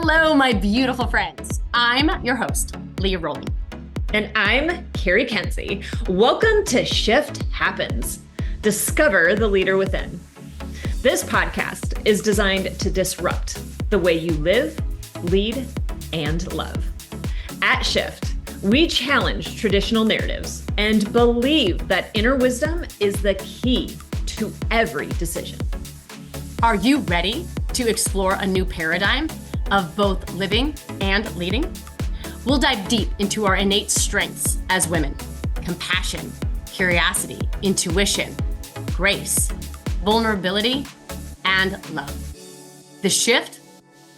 Hello, my beautiful friends. I'm your host, Leah Rowling. And I'm CARI Kenzie. Welcome to Shift Happens. Discover the leader within. This podcast is designed to disrupt the way you live, lead, and love. At Shift, we challenge traditional narratives and believe that inner wisdom is the key to every decision. Are you ready to explore a new paradigm of both living and leading? We'll dive deep into our innate strengths as women: compassion, curiosity, intuition, grace, vulnerability, and love. The shift,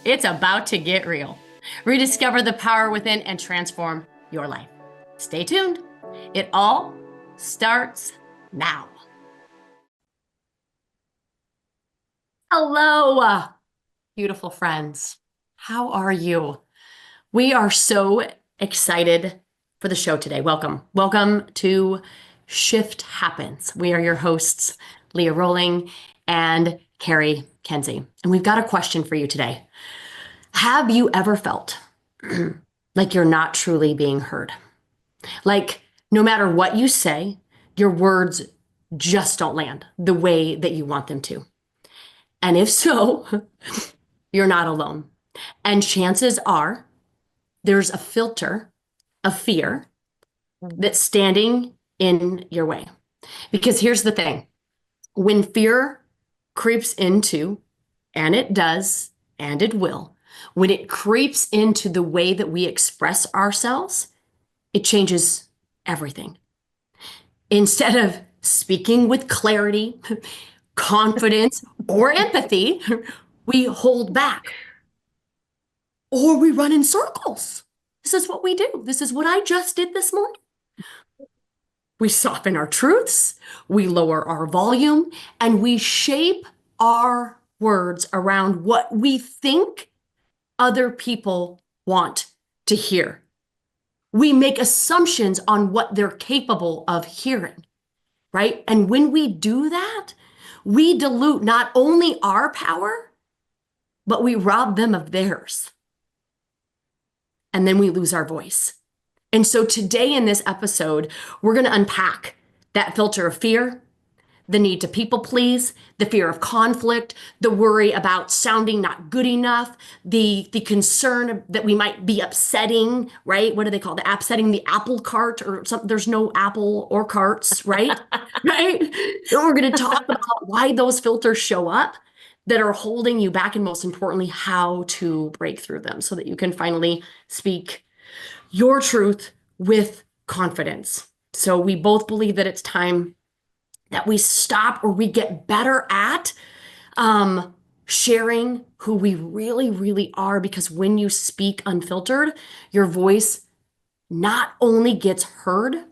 it's about to get real. Rediscover the power within and transform your life. Stay tuned. It all starts now. Hello, beautiful friends. How are you? We are so excited for the show today. Welcome. Welcome to Shift Happens. We are your hosts, Leah Rowling and CARI Kenzie. And we've got a question for you today. Have you ever felt like you're not truly being heard? Like no matter what you say, your words just don't land the way that you want them to. And if so, you're not alone. And chances are there's a filter of fear that's standing in your way. Because here's the thing. When fear creeps into, and it does, and it will, when it creeps into the way that we express ourselves, it changes everything. Instead of speaking with clarity, confidence, or empathy, we hold back. Or we run in circles. This is what we do. This is what I just did this morning. We soften our truths, we lower our volume, and we shape our words around what we think other people want to hear. We make assumptions on what they're capable of hearing, right? And when we do that, we dilute not only our power, but we rob them of theirs. And then we lose our voice. And so today in this episode, we're going to unpack that filter of fear, the need to people please, the fear of conflict, the worry about sounding not good enough, the concern that we might be upsetting, right? What do they call it? Upsetting the apple cart or something. There's no apple or carts, right? Right? And we're going to talk about why those filters show up that are holding you back, and most importantly, how to break through them so that you can finally speak your truth with confidence. So we both believe that it's time that we stop, or we get better at sharing who we really, really are, because when you speak unfiltered, your voice not only gets heard,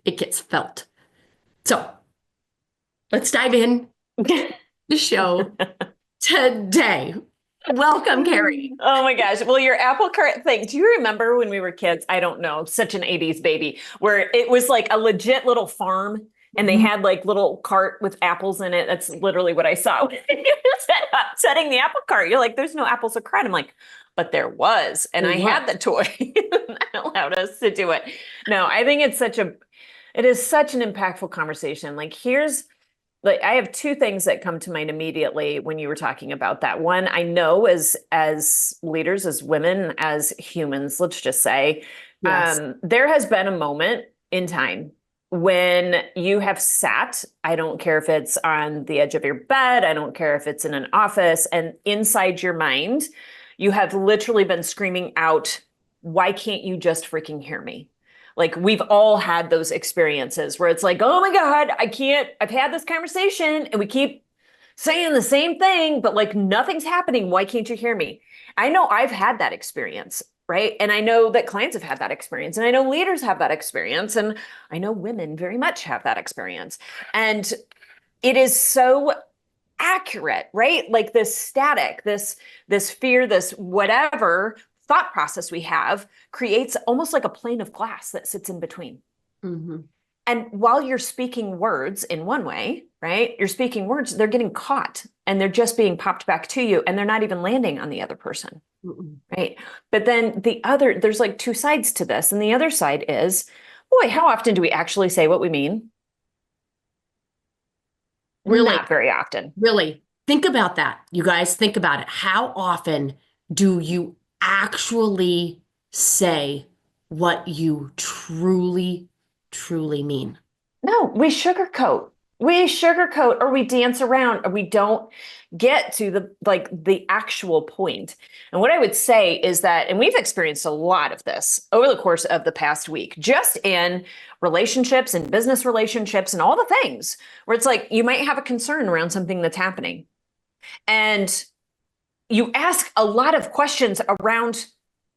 it gets felt. So let's dive in the show today. Welcome, CARI. Oh my gosh. Well, your apple cart thing. Do you remember when we were kids? I don't know. Such an 80s baby, where it was like a legit little farm and they had like little cart with apples in it. That's literally what I saw when you setting the apple cart. You're like, there's no apples of cart. I'm like, but there was. And I had the toy that allowed us to do it. No, I think it is such an impactful conversation. Like I have two things that come to mind immediately when you were talking about that. One, I know as leaders, as women, as humans, let's just say, yes, there has been a moment in time when you have sat, I don't care if it's on the edge of your bed, I don't care if it's in an office, and inside your mind, you have literally been screaming out, why can't you just freaking hear me? Like we've all had those experiences where it's like, oh my God, I've had this conversation and we keep saying the same thing, but like nothing's happening. Why can't you hear me? I know I've had that experience, right? And I know that clients have had that experience, and I know leaders have that experience, and I know women very much have that experience. And it is so accurate, right? Like this static, this fear, this whatever thought process we have creates almost like a plane of glass that sits in between. Mm-hmm. And while you're speaking words in one way, right? You're speaking words, they're getting caught and they're just being popped back to you, and they're not even landing on the other person. Mm-mm. right? But then there's like two sides to this. And the other side is, boy, how often do we actually say what we mean? Really, Not very often. really. Think about that, you guys. Think about it. How often do you actually say what you truly, truly mean? No, we sugarcoat or we dance around or we don't get to the actual point. And what I would say is that, and we've experienced a lot of this over the course of the past week, just in relationships and business relationships and all the things where it's like you might have a concern around something that's happening. And you ask a lot of questions around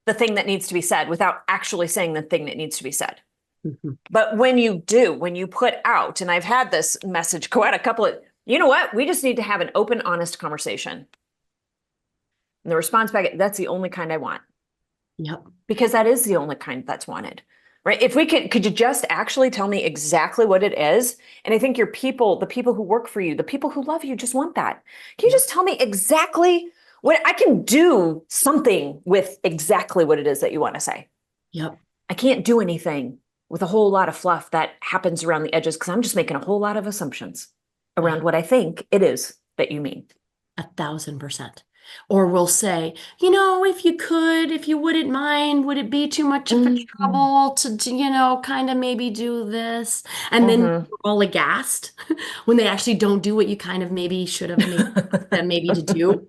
the thing that needs to be said without actually saying the thing that needs to be said. Mhm. But when you put out, and I've had this message go out a couple of, you know what? We just need to have an open, honest conversation. And the response back, that's the only kind I want. Yep. Because that is the only kind that's wanted. Right? If we could you just actually tell me exactly what it is? And I think the people who work for you, the people who love you just want that. Can you Yep. just tell me exactly what I can do something with exactly what it is that you want to say? Yep. I can't do anything with a whole lot of fluff that happens around the edges because I'm just making a whole lot of assumptions around what I think it is that you mean. 1,000%. Or we'll say, if you wouldn't mind, would it be too much of a Mm-hmm. trouble to kind of maybe do this? And then Mm-hmm. you're all aghast when they actually don't do what you kind of maybe should have maybe asked them maybe to do.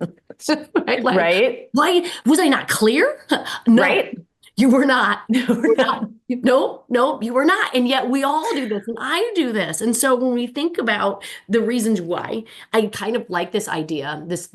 Right? Like, Right? why was I not clear? No, Right? you were not. We're You were not. not. No, no, you were not. And yet we all do this, and I do this. And so when we think about the reasons why, I kind of like this idea, this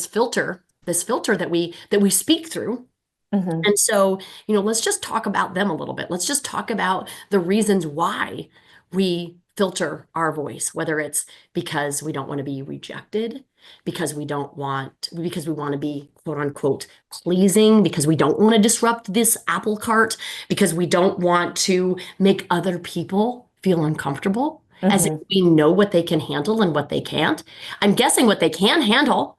filter that we speak through. Mm-hmm. And so, let's just talk about them a little bit. Let's just talk about the reasons why we filter our voice, whether it's because we don't want to be rejected, because we want to be quote unquote pleasing, because we don't want to disrupt this apple cart, because we don't want to make other people feel uncomfortable, as if Mm-hmm. we know what they can handle and what they can't. I'm guessing what they can handle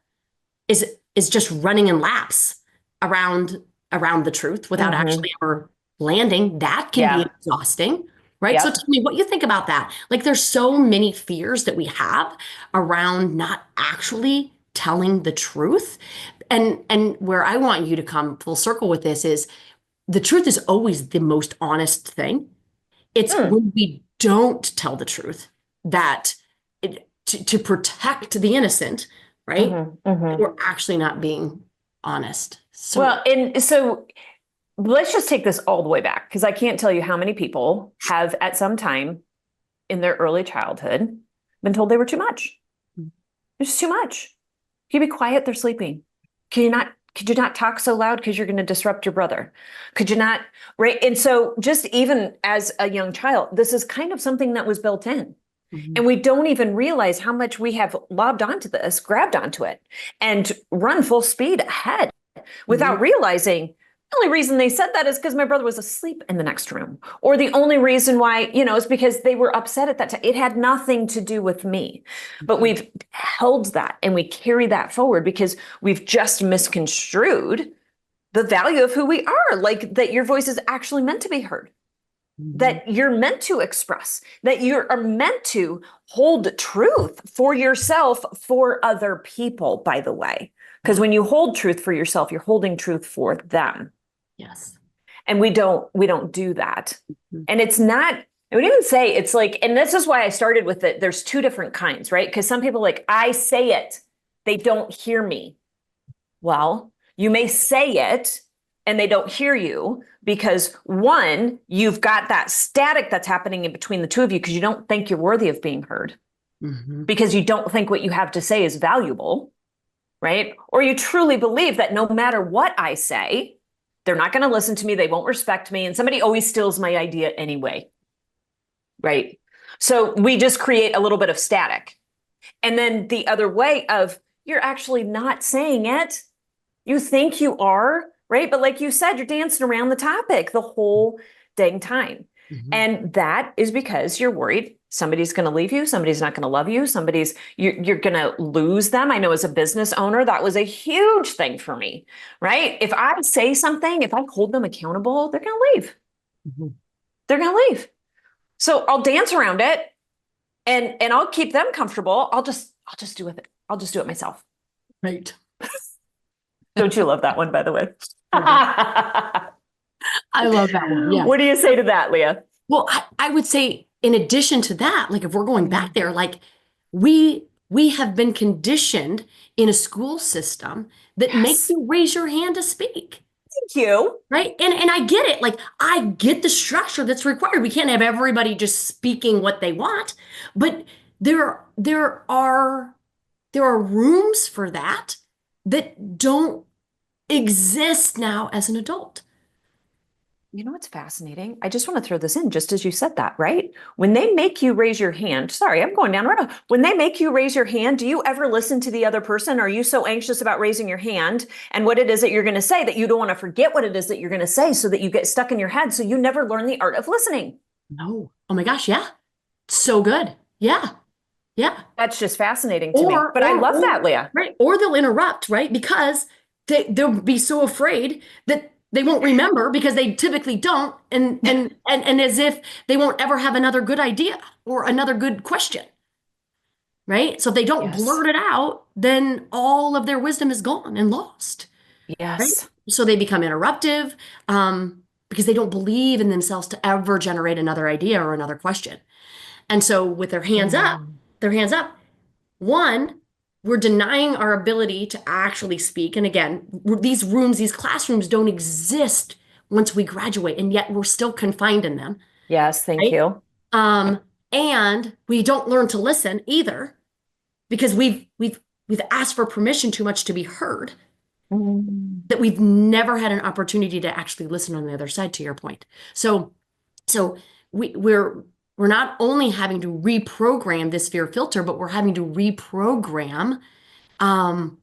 is just running in laps around the truth without Mm-hmm. actually ever landing. That can be Yeah. exhausting, right? So Yep. tell me what you think about that. Like there's so many fears that we have around not actually telling the truth. And where I want you to come full circle with this is the truth is always the most honest thing. It's Mm. when we don't tell the truth that to protect the innocent, right? Mm-hmm. Mm-hmm. We're actually not being honest. So, Well, and so let's just take this all the way back because I can't tell you how many people have at some time in their early childhood been told they were too much. It's too much. Can you be quiet? They're sleeping. Could you not talk so loud because you're going to disrupt your brother? Could you not? Right. And so just even as a young child, this is kind of something that was built in. mhm, And we don't even realize how much we have lobbed onto this, grabbed onto it, and run full speed ahead mhm, without realizing the only reason they said that is because my brother was asleep in the next room. Or the only reason why, is because they were upset at that time. It had nothing to do with me. But mhm, we've held that and we carry that forward because we've just misconstrued the value of who we are, like that your voice is actually meant to be heard, mhm. that you're meant to express, that you are meant to hold truth for yourself, for other people, by the way. Because Yeah. when you hold truth for yourself, you're holding truth for them. Yes. And we don't do that. Mhm, And it's not, I would even say it's like, and this is why I started with it. There's two different kinds, right? Because some people like, I say it, they don't hear me. Well, you may say it and they don't hear you because one, you've got that static that's happening in between the two of you because you don't think you're worthy of being heard, mhm, because you don't think what you have to say is valuable, right? Or you truly believe that no matter what I say, they're not going to listen to me, they won't respect me, and somebody always steals my idea anyway, right? So we just create a little bit of static. And then the other way of you're actually not saying it. You think you are, right? But like you said, you're dancing around the topic the whole dang time. Mhm. And that is because you're worried somebody's going to leave you, somebody's not going to love you, you're going to lose them. I know as a business owner, that was a huge thing for me, right? If I say something, if I hold them accountable, they're going to leave. Mhm. They're going to leave. So I'll dance around it and I'll keep them comfortable. I'll just do it. I'll just do it myself. Right. Don't you love that one, by the way? I do. I love that one. Yes. What do you say to that, Leah? Well, I would say in addition to that, like if we're going back there, like we have been conditioned in a school system that makes Yes. you raise your hand to speak. Thank you. Right. And I get it. Like I get the structure that's required. We can't have everybody just speaking what they want, but there are rooms for that that don't exist now as an adult. You know what's fascinating? I just want to throw this in just as you said that, right? When they make you raise your hand, sorry, I'm going down right now. When they make you raise your hand, do you ever listen to the other person? Are you so anxious about raising your hand and what it is that you're going to say that you don't want to forget what it is that you're going to say so that you get stuck in your head so you never learn the art of listening? No. Oh my gosh, yeah. So good. Yeah. Yeah. That's just fascinating to me. But I love Or that, Leah. right, or they'll interrupt, right? Because they'll be so afraid that they won't remember because they typically don't, and as if they won't ever have another good idea or another good question, right? So if they don't Yes. blurt it out, then all of their wisdom is gone and lost, right? Yes. So they become interruptive, because they don't believe in themselves to ever generate another idea or another question. And so with Mm. their hands up, one, we're denying our ability to actually speak. And again, these rooms, these classrooms don't exist once we graduate, and yet we're still confined in them, Yes, thank right? you. Um, and we don't learn to listen either because we've asked for permission too much to be heard, Mm. that we've never had an opportunity to actually listen on the other side, to your point. So we're not only having to reprogram this fear filter, but we're having to reprogram um,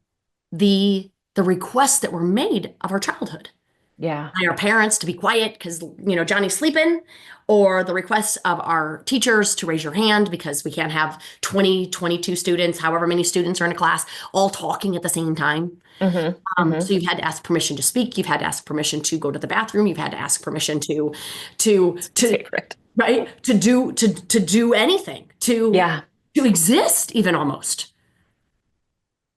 the requests that were made of our childhood Yeah. by our parents to be quiet because Johnny's sleeping, or the requests of our teachers to raise your hand because we can't have 20, 22 students, however many students are in a class, all talking at the same time. Mm-hmm. So Mm-hmm. you've had to ask permission to speak. You've had to ask permission to go to the bathroom. You've had to ask permission to Favorite. right to do anything, Yeah. to exist even almost.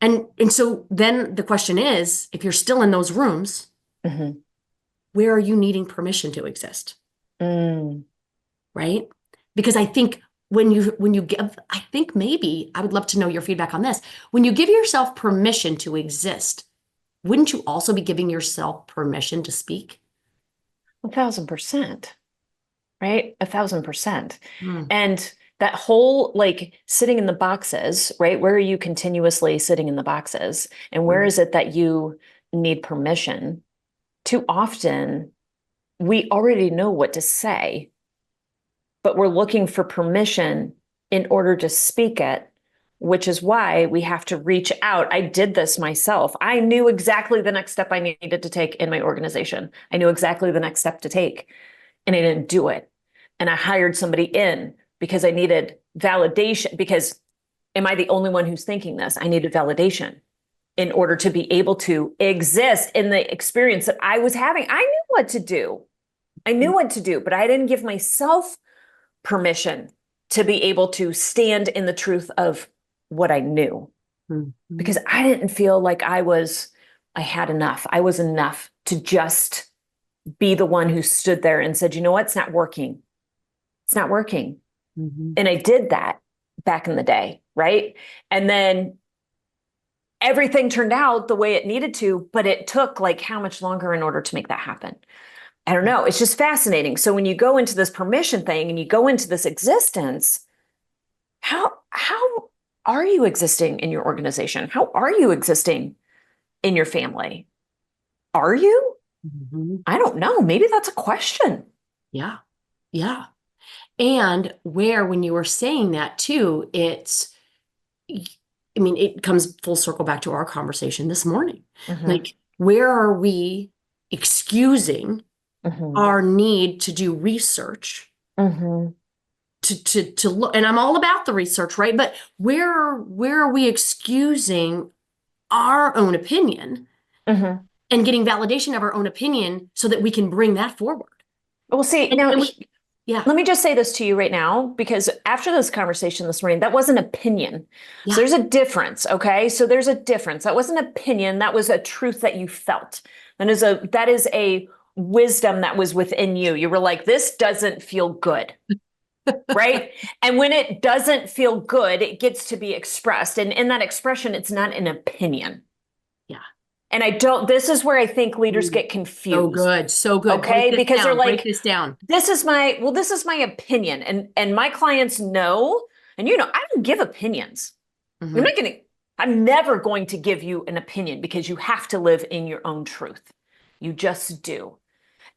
And so then the question is, if you're still in those rooms, Mm-hmm. where are you needing permission to exist? Mm. Right? Because I think when you give, I think maybe I would love to know your feedback on this. When you give yourself permission to exist, wouldn't you also be giving yourself permission to speak? 1,000%. Right? 1,000%. Hmm. And that whole like sitting in the boxes, right? Where are you continuously sitting in the boxes? And where Hmm. is it that you need permission? Too often, we already know what to say, but we're looking for permission in order to speak it, which is why we have to reach out. I did this myself. I knew exactly the next step I needed to take in my organization. I knew exactly the next step to take, and I didn't do it. And I hired somebody in because I needed validation. Because am I the only one who's thinking this? I needed validation in order to be able to exist in the experience that I was having. I knew what to do. I knew what to do, but I didn't give myself permission to be able to stand in the truth of what I knew, Hmm. because I didn't feel like I had enough. I was enough to just be the one who stood there and said, you know what? It's not working. It's not working. Hmm. And I did that back in the day. Right. And then everything turned out the way it needed to, but it took like how much longer in order to make that happen? I don't know. It's just fascinating. So when you go into this permission thing and you go into this existence, how are you existing in your organization? How are you existing in your family? Are you? Hmm. I don't know. Maybe that's a question. Yeah. Yeah. And where, when you were saying that too, I mean, it comes full circle back to our conversation this morning. Mm-hmm. Like, where are we excusing Mm-hmm. our need to do research Mm-hmm. to look, and I'm all about the research, right? But where are we excusing our own opinion Mm-hmm. and getting validation of our own opinion so that we can bring that forward? Well, see, now, And we, yeah, let me just say this to you right now, because after this conversation this morning, that was an opinion. So yeah, there's a difference, okay? So there's a difference. That wasn't an opinion. That was a truth that you felt. That is a wisdom that was within you. You were like, this doesn't feel good. Right? And when it doesn't feel good, it gets to be expressed. And in that expression, it's not an opinion. yeah. And this is where I think leaders Ooh, get so confused. good, so good. Break Okay? this Because they're down. Break like, this down. this is my opinion. And my clients know, and I don't give opinions. Hmm. I'm never going to give you an opinion because you have to live in your own truth. You just do.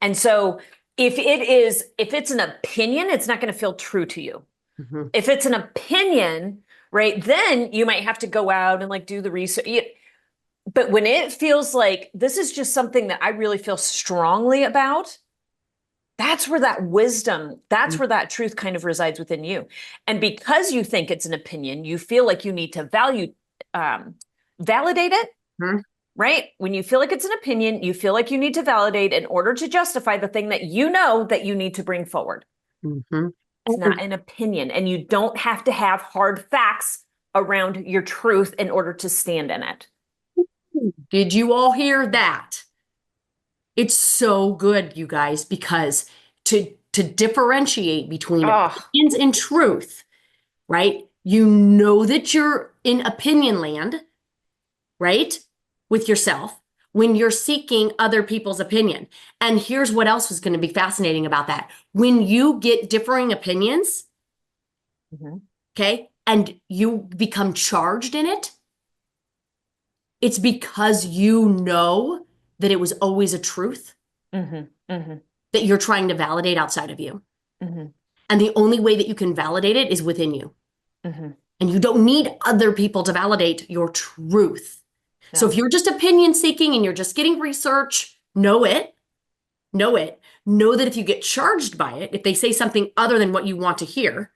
And so if it's an opinion, it's not going to feel true to you. Hmm. If it's an opinion, right, then you might have to go out and like do the research. But when it feels like this is just something that I really feel strongly about, that's where that wisdom, that's where that truth kind of resides within you. And because you think it's an opinion, you feel like you need to validate it, Hmm. right? When you feel like it's an opinion, you feel like you need to validate in order to justify the thing that you know that you need to bring forward. Hmm. It's not an opinion, and you don't have to have hard facts around your truth in order to stand in it. Did you all hear that? It's so good, you guys, because to differentiate between Oh, opinions and truth, right? You know that you're in opinion land, right? With yourself when you're seeking other people's opinion. And here's what else was going to be fascinating about that. When you get differing opinions, mhm, okay, and you become charged in it, it's because you know that it was always a truth mhm, mhm, that you're trying to validate outside of you. mhm, And the only way that you can validate it is within you. mhm. And you don't need other people to validate your truth. So if No. you're just opinion seeking and you're just getting research, know it, know it. Know that if you get charged by it, if they say something other than what you want to hear,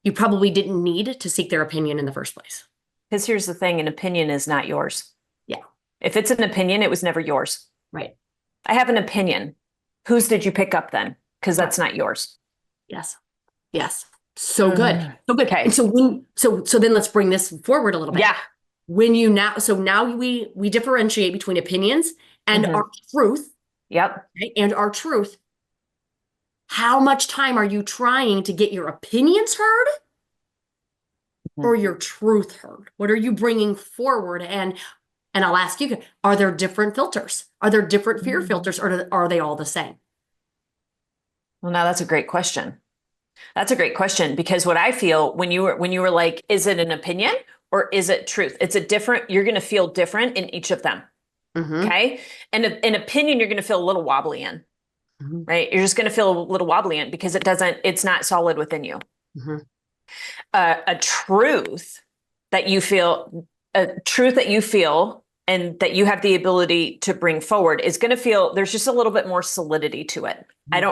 you probably didn't need to seek their opinion in the first place. Because here's the thing, an opinion is not yours. Yeah, If it's an opinion, it was never yours. right. I have an opinion. Whose did you pick up then? Because Right. that's not yours. Yes. Yes. So good. So good. And Okay. so then let's bring this forward a little bit. Yeah. When you now we differentiate between opinions and Mhm. our truth, Yep. right? And our truth. How much time are you trying to get your opinions heard or Mhm. your truth heard? What are you bringing forward? And I'll ask you, are there different filters? Are there different fear filters, or are they all the same? Well, now that's a great question. That's a great question because what I feel when you were like, is it an opinion or is it truth? You're going to feel different in each of them. Mm-hmm. Okay. And an opinion, you're going to feel a little wobbly in, Mm-hmm. right? You're just going to feel a little wobbly in because it's not solid within you. Mm-hmm. A truth that you feel, and that you have the ability to bring forward is going to feel there's just a little bit more solidity to it.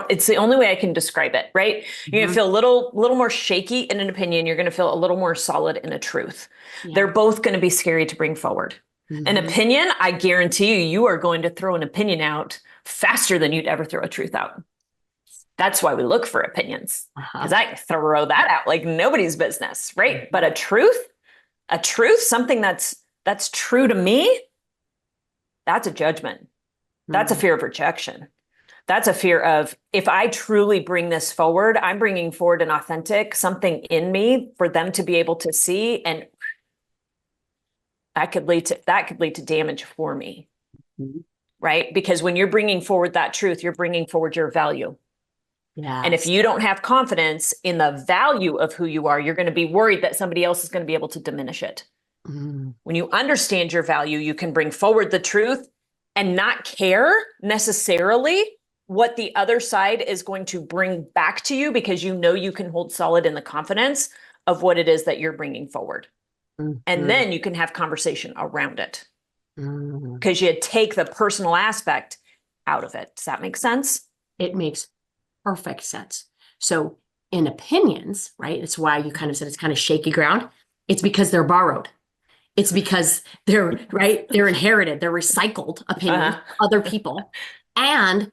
It's the only way I can describe it, right? You're going to Mm-hmm. feel a little more shaky in an opinion. You're going to feel a little more solid in a truth. Yeah. They're both going to be scary to bring forward. An Mm-hmm. opinion, I guarantee you are going to throw an opinion out faster than you'd ever throw a truth out. That's why we look for opinions, because Uh-huh. I throw that out like nobody's business, right? But a truth, something that's true to me, that's a judgment. That's a Mm-hmm. fear of rejection. That's a fear of if I truly bring this forward, I'm bringing forward an authentic something in me for them to be able to see, and that could lead to damage for me, right? Because when you're bringing forward that truth, you're bringing forward your value. And if Yes. you don't have confidence in the value of who you are, you're going to be worried that somebody else is going to be able to diminish it. Mm-hmm. When you understand your value, you can bring forward the truth and not care necessarily what the other side is going to bring back to you because you know you can hold solid in the confidence of what it is that you're bringing forward. And then you can have conversation around it Mm-hmm. because you take the personal aspect out of it. Does that make sense? It makes perfect sense. So in opinions, right? It's why you kind of said it's kind of shaky ground. It's because they're borrowed. It's because they're right. They're inherited. They're recycled opinions, other people, and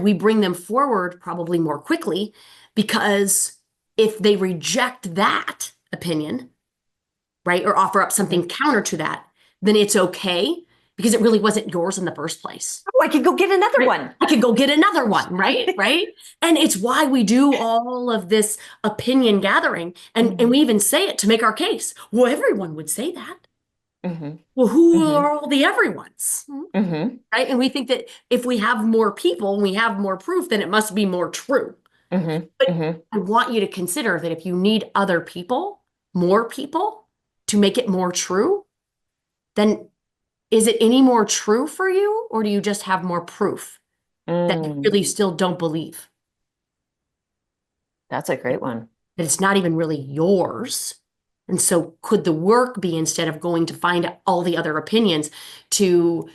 we bring them forward probably more quickly because if they reject that opinion, right, or offer up something counter to that, then it's okay because it really wasn't yours in the first place. Oh, I could go get another one. I could go get another one, right? Right. And it's why we do all of this opinion gathering. And we even say it to make our case. Well, everyone would say that. Well, who are all the everyones? Right. And we think that if we have more people, we have more proof, then it must be more true. But I want you to consider that if you need other people, more people to make it more true, then is it any more true for you, or do you just have more proof that you really still don't believe? That's a great one. That it's not even really yours. And so could the work be, instead of going to find all the other opinions, to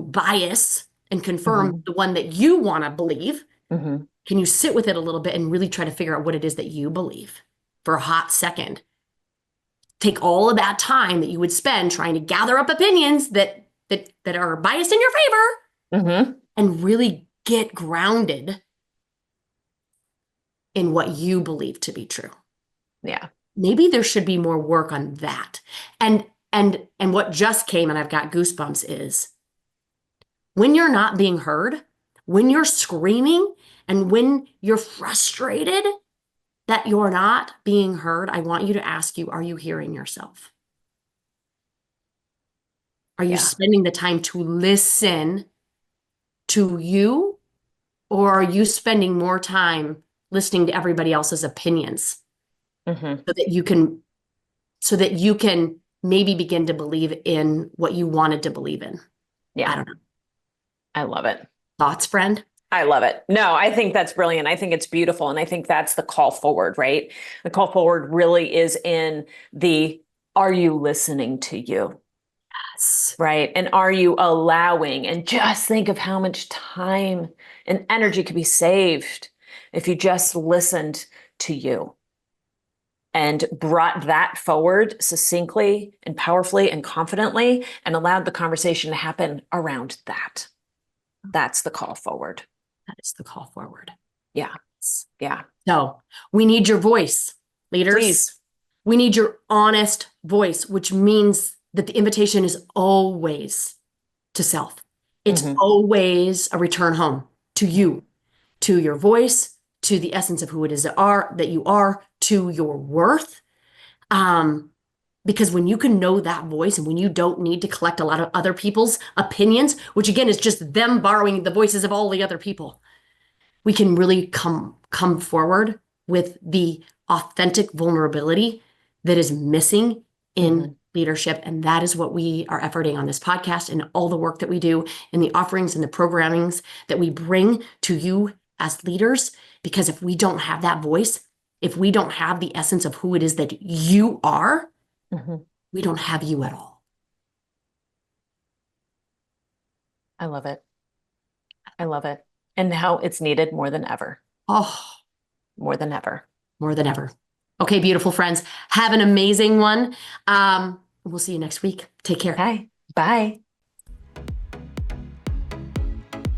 bias and confirm the one that you want to believe? Can you sit with it a little bit and really try to figure out what it is that you believe for a hot second? Take all of that time that you would spend trying to gather up opinions that are biased in your favor, and really get grounded in what you believe to be true. Yeah. Maybe there should be more work on that. And what just came, and I've got goosebumps, is when you're not being heard, when you're screaming, and when you're frustrated that you're not being heard, I want you to ask you, are you hearing yourself? Are you spending the time to listen to you, or are you spending more time listening to everybody else's opinions so that you can maybe begin to believe in what you wanted to believe in? Yeah. I don't know. I love it. Thoughts, friend? I love it. No, I think that's brilliant. I think it's beautiful. And I think that's the call forward, right? The call forward really is in are you listening to you? Yes. Right. And are you allowing? And just think of how much time and energy could be saved if you just listened to you and brought that forward succinctly and powerfully and confidently, and allowed the conversation to happen around that. That's the call forward. That is the call forward. Yeah. Yeah. So we need your voice, leaders. Please. We need your honest voice, which means that the invitation is always to self. It's always a return home to you, to your voice, to the essence of who it is that you are, to your worth. Because when you can know that voice, and when you don't need to collect a lot of other people's opinions, which again is just them borrowing the voices of all the other people, we can really come forward with the authentic vulnerability that is missing in leadership. And that is what we are efforting on this podcast, and all the work that we do in the offerings and the programmings that we bring to you as leaders. Because if we don't have that voice, if we don't have the essence of who it is that you are, we don't have you at all. I love it. I love it. And how it's needed more than ever. Oh, more than ever. More than ever. Okay, beautiful friends. Have an amazing one. We'll see you next week. Take care. Okay. Bye.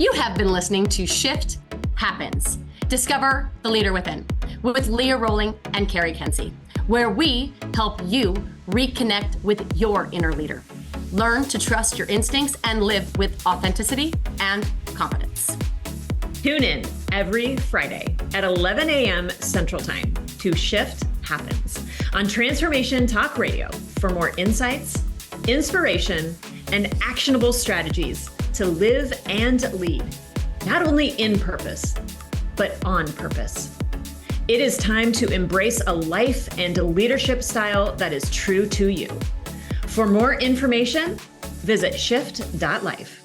You have been listening to Shift Happens. Discover the leader within with Leah Rowling and CARI Kenzie, where we help you reconnect with your inner leader. Learn to trust your instincts and live with authenticity and confidence. Tune in every Friday at 11 a.m. Central Time to Shift Happens on Transformation Talk Radio for more insights, inspiration, and actionable strategies to live and lead, not only in purpose, but on purpose. It is time to embrace a life and a leadership style that is true to you. For more information, visit shift.life.